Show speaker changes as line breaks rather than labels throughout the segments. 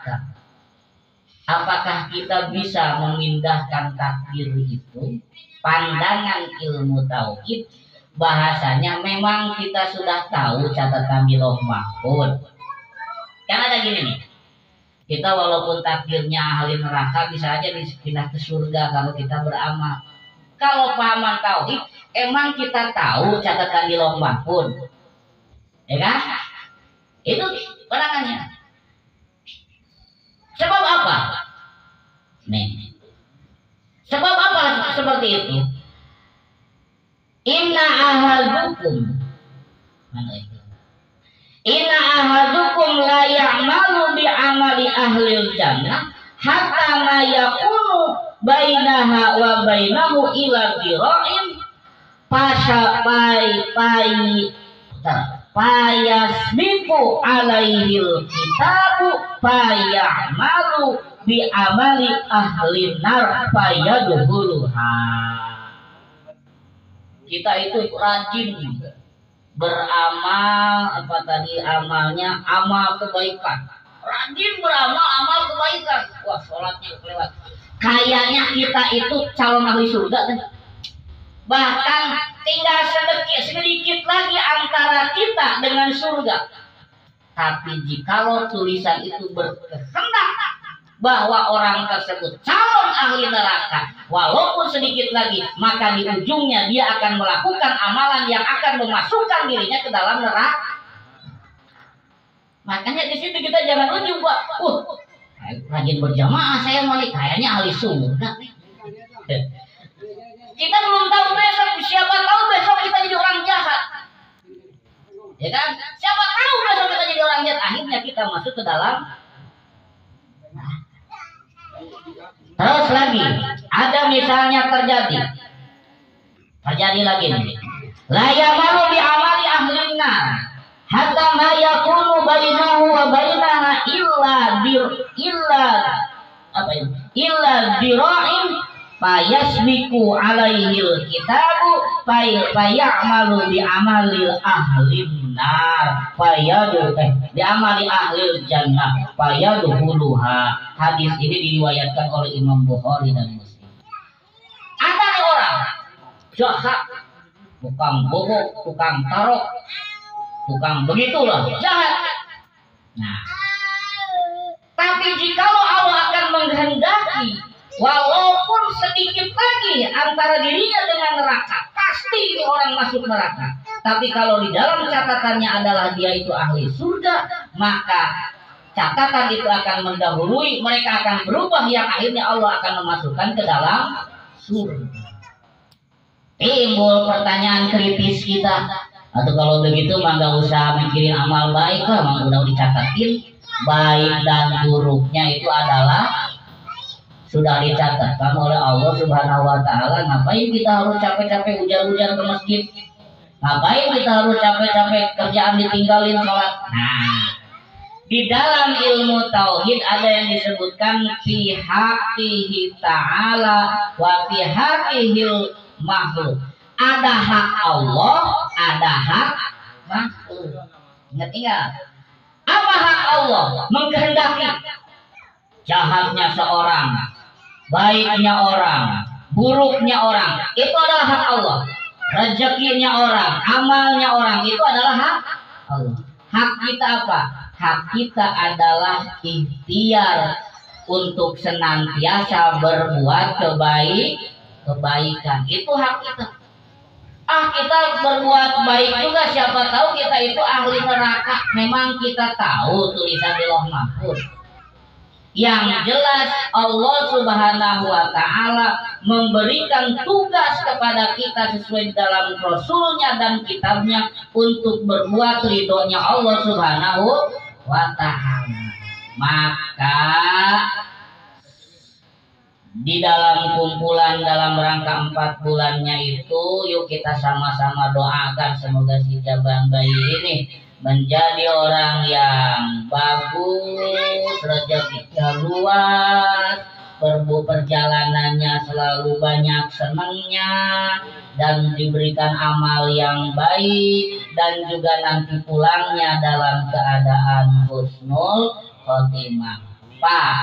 neraka. Apakah kita bisa memindahkan takdir itu? Pandangan ilmu tauhid bahasanya memang kita sudah tahu catatan di Lauh Mahfuz. Kan ada gini nih, kita walaupun takdirnya ahli neraka bisa aja dipindah ke surga kalau kita beramal. Kalau pahaman tauhid, emang kita tahu catatan di Lauh Mahfuz, ya kan? Itu pandangannya. Sebab apa? Nih. Sebab apa seperti itu? Inna ahadukum. Mana itu? Inna ahadukum la ya'malu bi amali ahlil jannah hatta ma yakunu bainaha wa bainahu ila dira'in payasbiku alaihil kitabu payamalu bi amali ahli nar payadhuluha. Kita itu rajin beramal, apa tadi amalnya, amal kebaikan. Rajin beramal, amal kebaikan. Wah, sholatnya kelewat. Kayaknya kita itu calon ahli surga kan? Bahkan tinggal sedikit lagi antara kita dengan surga. Tapi jikalau tulisan itu berkehendak bahwa orang tersebut calon ahli neraka, walaupun sedikit lagi, maka di ujungnya dia akan melakukan amalan yang akan memasukkan dirinya ke dalam neraka. Makanya di situ kita jangan ujung, Pak. Rajin berjamaah saya malik, kayaknya ahli surga. Kita belum tahu besok, siapa tahu besok kita jadi orang jahat, ya kan? Siapa tahu besok kita jadi orang jahat, akhirnya kita masuk ke dalam. Terus lagi, ada misalnya terjadi lagi nih. La yamalu bi amali ahlin nar hatta ma yakunu bainahu wa bainaha illa dira'in payasbiku alaihil kitabu payamalu bi amalil ahlin nar bi amali ahlil jannah payadhuluha. Hadis ini diriwayatkan oleh Imam Bukhari dan Muslim. Ada orang jahat, tukang bohong, tukang tarok, tukang begitulah, jahat. Nah, tapi jikalau Allah akan menghendaki, walaupun sedikit lagi antara dirinya dengan neraka, pasti ini orang masuk neraka. Tapi kalau di dalam catatannya adalah dia itu ahli surga, maka catatan itu akan mendahului, mereka akan berubah yang akhirnya Allah akan memasukkan ke dalam surga. Timbul pertanyaan kritis kita, atau kalau begitu mah gak usah mikirin amal baik lah, mah udah dicatatin baik dan buruknya itu adalah sudah dicatatkan oleh Allah Subhanahu wa Ta'ala. Ngapain kita harus capek-capek ujar-ujar ke masjid? Ngapain kita harus capek-capek kerjaan ditinggalin sholat? Nah, di dalam ilmu tauhid ada yang disebutkan fi haqqihi ta'ala wa fi haqqihil makhluk. Ada hak Allah, ada hak makhluk. Ingat-ingat. Apa hak Allah? Mengkehendaki jahatnya seorang, baiknya orang, buruknya orang, itu adalah hak Allah. Rezekinya orang, amalnya orang, itu adalah hak Allah. Hak kita apa? Hak kita adalah ikhtiar untuk senantiasa berbuat kebaikan. Itu hak kita. Kita berbuat baik juga, siapa tahu kita itu ahli neraka. Memang kita tahu tulisan di Lauh Mahfuz. Yang jelas Allah Subhanahu wa Ta'ala memberikan tugas kepada kita sesuai dalam Rasulnya dan kitabnya untuk berbuat ridhonya Allah Subhanahu wa Ta'ala. Maka di dalam kumpulan dalam rangka 4 bulannya itu, yuk kita sama-sama doakan semoga si Jabang bayi ini menjadi orang yang bagus, rezekinya luas, perjalanannya selalu banyak senangnya, dan diberikan amal yang baik, dan juga nanti pulangnya dalam keadaan husnul khotimah. Pak,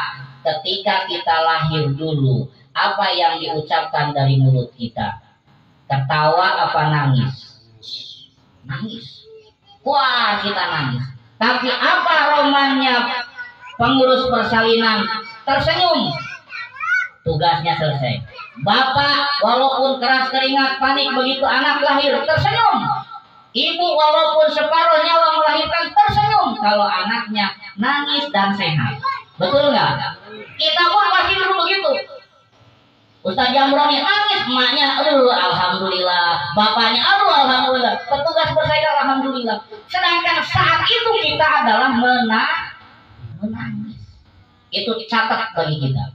ketika kita lahir dulu, apa yang diucapkan dari mulut kita? Ketawa apa nangis? Nangis. Wah, kita nangis. Tapi apa romannya pengurus persalinan? Tersenyum. Tugasnya selesai. Bapak walaupun keras keringat panik begitu anak lahir, tersenyum. Ibu walaupun separuh nyawa melahirkan, tersenyum kalau anaknya nangis dan sehat. Betul nggak? Kita pun pasti dulu begitu. Ustaz Jamroni nangis, emaknya aduh alhamdulillah, bapaknya aduh alhamdulillah, petugas bersayap alhamdulillah. Sedangkan saat itu kita adalah menangis. Itu catat bagi kita.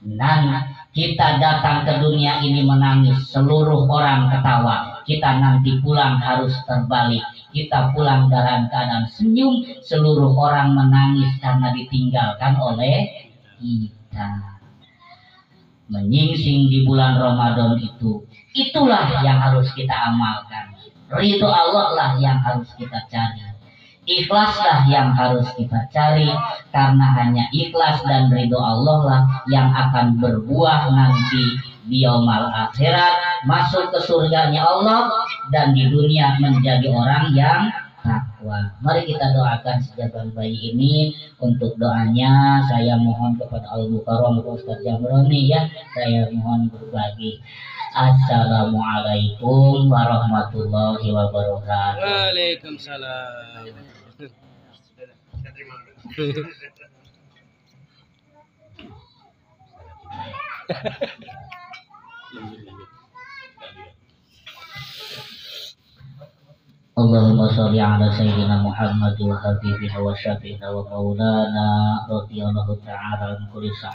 Dan kita datang ke dunia ini menangis, seluruh orang ketawa. Kita nanti pulang harus terbalik. Kita pulang dalam keadaan senyum, seluruh orang menangis karena ditinggalkan oleh kita. Menyingsing di bulan Ramadan itulah yang harus kita amalkan. Ridho Allah lah yang harus kita cari. Ikhlaslah yang harus kita cari, karena hanya ikhlas dan ridho Allah lah yang akan berbuah nanti di yaumul akhirat, masuk ke surganya Allah, dan di dunia menjadi orang yang takwa. Mari kita doakan sejagat bayi ini. Untuk doanya saya mohon kepada Al-Mukarram Ustaz Jamroni ya, saya mohon berbagi. Assalamualaikum warahmatullahi wabarakatuh.
Waalaikumsalam.
Allahumma sholli ala sayyidina Muhammad wa habibina wa syafi'ina wa maulana radhiyallahu ta'ala an kulli